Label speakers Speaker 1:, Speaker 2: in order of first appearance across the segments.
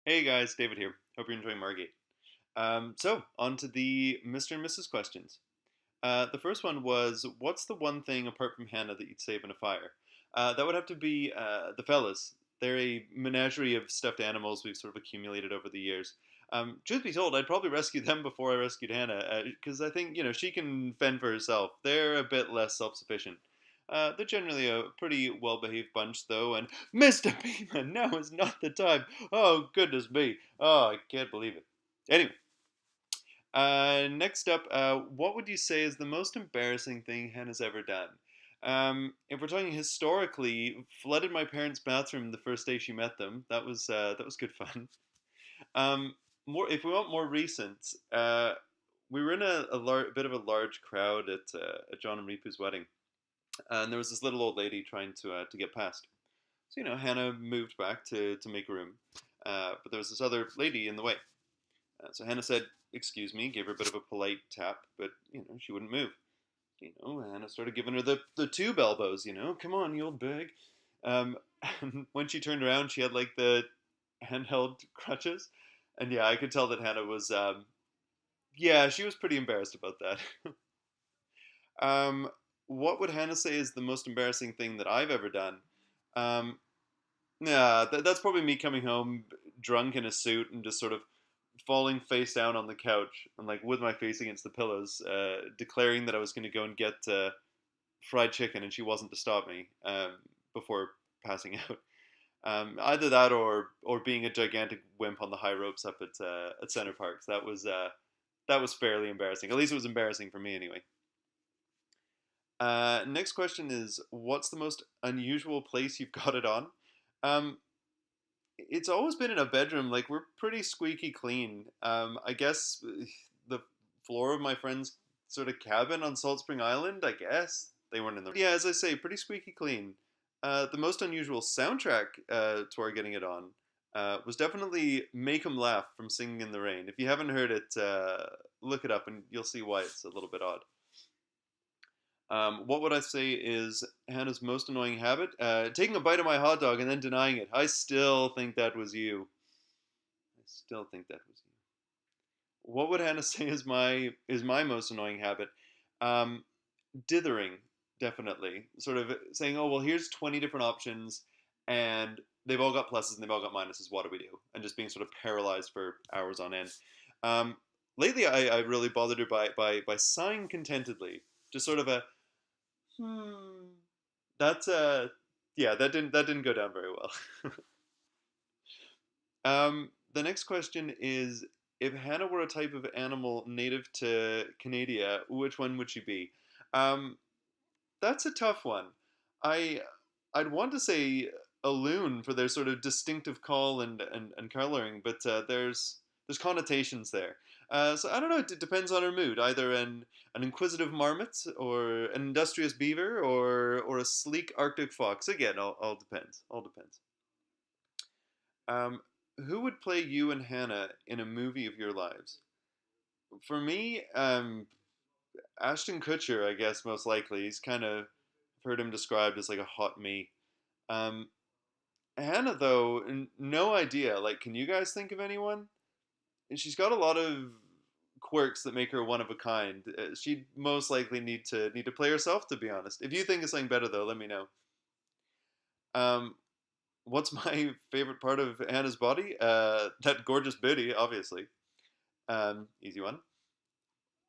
Speaker 1: Hey guys, David here. Hope you're enjoying Margate. So, on to the Mr. and Mrs. questions. The first one was, what's the one thing apart from Hannah that you'd save in a fire? That would have to be the fellas. They're a menagerie of stuffed animals we've sort of accumulated over the years. Truth be told, I'd probably rescue them before I rescued Hannah, because I think she can fend for herself. They're a bit less self-sufficient. They're generally a pretty well-behaved bunch, though. And Mr. Beeman, now is not the time. Oh goodness me! Oh, I can't believe it. Anyway, next up, what would you say is the most embarrassing thing Hannah's ever done? If we're talking historically, flooded my parents' bathroom the first day she met them. That was good fun. Um, more, if we want more recent, we were in a bit of a large crowd at John and Ripu's wedding, and there was this little old lady trying to get past. So Hannah moved back to make room, but there was this other lady in the way. So Hannah said, "Excuse me," gave her a bit of a polite tap, but she wouldn't move. Hannah started giving her the tube elbows. Come on, you old bag. And when she turned around, she had like the handheld crutches, and yeah, I could tell that Hannah was yeah, she was pretty embarrassed about that. um, what would Hannah say is the most embarrassing thing that I've ever done? Um, yeah, that's probably me coming home drunk in a suit and just sort of falling face down on the couch and like with my face against the pillows, declaring that I was going to go and get fried chicken, and she wasn't to stop me before passing out. Either that or being a gigantic wimp on the high ropes up at Center Parks. That was fairly embarrassing. At least it was embarrassing for me anyway. Next question is, what's the most unusual place you've got it on? Um, it's always been in a bedroom. Like, we're pretty squeaky clean. I guess the floor of my friend's sort of cabin on Salt Spring Island. I guess they weren't in the. Yeah, as I say, pretty squeaky clean. The most unusual soundtrack to our getting it on was definitely "Make 'Em Laugh" from Singing in the Rain. If you haven't heard it, look it up and you'll see why it's a little bit odd. What would I say is Hannah's most annoying habit? Taking a bite of my hot dog and then denying it. I still think that was you. I still think that was you. What would Hannah say is my most annoying habit? Um, Dithering, definitely. Sort of saying, "Oh well, here's 20 different options, and they've all got pluses and they've all got minuses. What do we do?" And just being sort of paralyzed for hours on end. Um, Lately, I really bothered her by sighing contentedly, just sort of a hmm. That's yeah, that didn't go down very well. The next question is, if Hannah were a type of animal native to Canada, which one would she be? Um, that's a tough one. I I'd want to say a loon for their sort of distinctive call and coloring, but there's connotations there. So I don't know. It depends on her mood. Either an inquisitive marmot, or an industrious beaver, or a sleek Arctic fox. Again, all depends. All depends. Um, who would play you and Hannah in a movie of your lives? For me, Ashton Kutcher, I guess most likely. He's kind of heard him described as like a hot me. Um, Hannah, though, no idea. Like, can you guys think of anyone? And she's got a lot of quirks that make her one of a kind. She'd most likely need to play herself, to be honest. If you think of something better, though, let me know. Um, what's my favorite part of Hannah's body? That gorgeous booty, obviously. Easy one.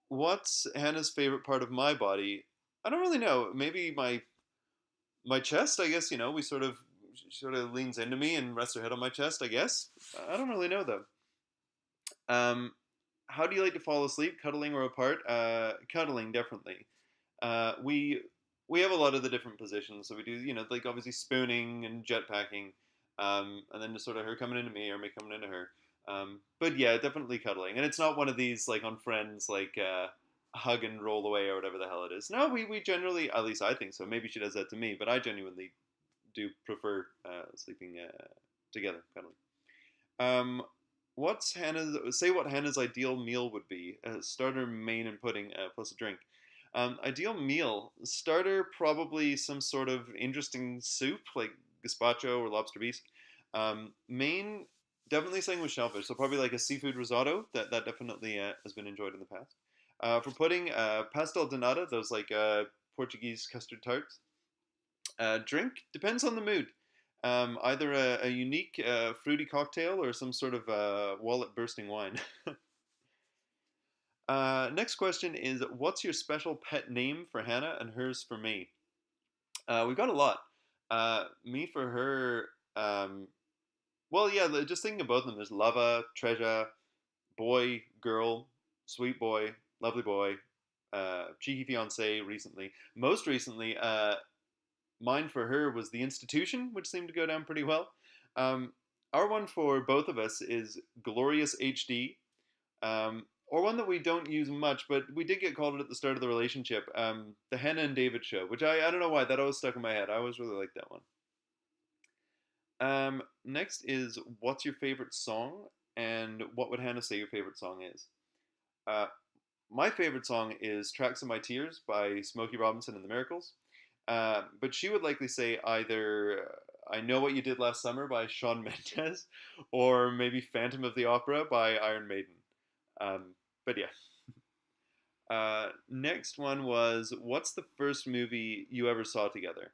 Speaker 1: What's Hannah's favorite part of my body? I don't really know. Maybe my chest. I guess we she sort of leans into me and rests her head on my chest. I guess I don't really know though. Um, how do you like to fall asleep? Cuddling or apart? Cuddling definitely. We have a lot of the different positions, so we do like obviously spooning and jetpacking, and then just sort of her coming into me or me coming into her. But yeah, definitely cuddling, and it's not one of these like on Friends like hug and roll away or whatever the hell it is. No, we generally, at least I think so. Maybe she does that to me, but I genuinely do prefer sleeping together, cuddling. Um, what's Hannah's? Say what Hannah's ideal meal would be: starter, main, and pudding, plus a drink. Ideal meal: starter, probably some sort of interesting soup like gazpacho or lobster bisque. Main, Definitely something with shellfish. So probably like a seafood risotto. That definitely has been enjoyed in the past. For pudding, pastel de nata, those like Portuguese custard tarts. Drink depends on the mood. Either a unique fruity cocktail or some sort of wallet bursting wine. Next question is, what's your special pet name for Hannah and hers for me? We've got a lot. Me for her. Well, yeah. Just thinking of both of them, there's Lava, Treasure, boy, girl, sweet boy, lovely boy, cheeky fiance. Recently, most recently, mine for her was the institution, which seemed to go down pretty well. Um, our one for both of us is Glorious HD, or one that we don't use much, but we did get called it at the start of the relationship, the Hannah and David show, which I don't know why that always stuck in my head. I always really liked that one. Next is, what's your favorite song, and what would Hannah say your favorite song is? Uh, my favorite song is "Tracks of My Tears" by Smokey Robinson and the Miracles. But she would likely say either "I Know What You Did Last Summer" by Shawn Mendes, or maybe "Phantom of the Opera" by Iron Maiden. But yeah. Next one was, what's the first movie you ever saw together?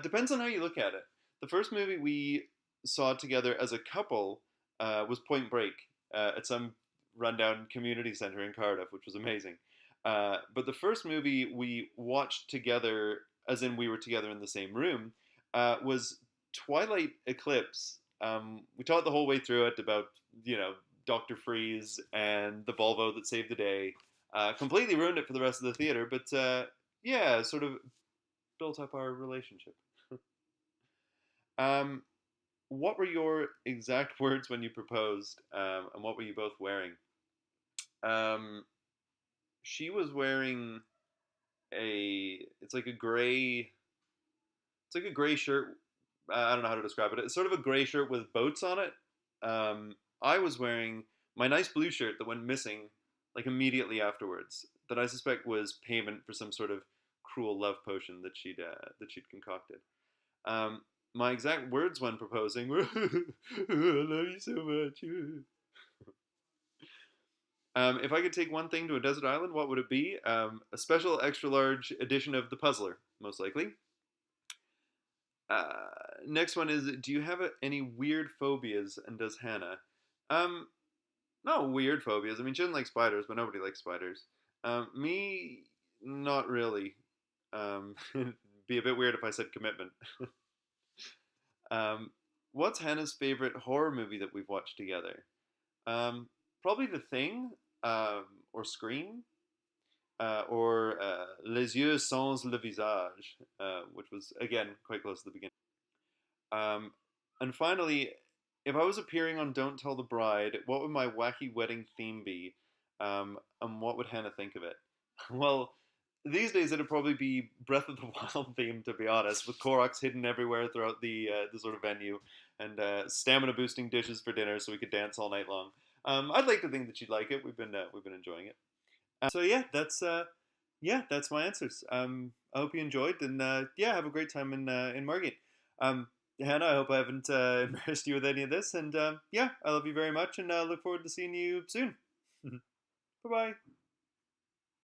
Speaker 1: Depends on how you look at it. The first movie we saw together as a couple was Point Break at some rundown community center in Cardiff, which was amazing. But the first movie we watched together, as in we were together in the same room, was Twilight Eclipse. We talked the whole way through it about, you know, Dr. Freeze and the Volvo that saved the day. Completely ruined it for the rest of the theater, but yeah, sort of built up our relationship. Um, what were your exact words when you proposed, and what were you both wearing? Um, she was wearing it's like a gray, it's like a gray shirt. I don't know how to describe it. It's sort of a gray shirt with boats on it. I was wearing my nice blue shirt that went missing like immediately afterwards. That I suspect was payment for some sort of cruel love potion that she'd concocted. Um, my exact words when proposing were "I love you so much." If I could take one thing to a desert island, what would it be? A special extra large edition of The Puzzler, most likely. Uh, Next one is, do you have any weird phobias, and does Hannah? Um, Not weird phobias. I mean, she doesn't like spiders, but nobody likes spiders. Me, not really. It'd be a bit weird if I said commitment. Um, what's Hannah's favorite horror movie that we've watched together? Um, Probably The Thing, or Scream, or Les Yeux Sans le Visage, which was again quite close to the beginning. Um, and finally, if I was appearing on Don't Tell the Bride, what would my wacky wedding theme be? And what would Hannah think of it? Well, these days it'd probably be Breath of the Wild theme, to be honest, with Koroks hidden everywhere throughout the sort of venue, and stamina boosting dishes for dinner, so we could dance all night long. I'd like to think that she'd like it. We've been enjoying it. So yeah, that's my answers. I hope you enjoyed, and yeah, have a great time in Margate. Um, Hannah, I hope I haven't embarrassed you with any of this, and yeah, I love you very much, and look forward to seeing you soon. Bye bye.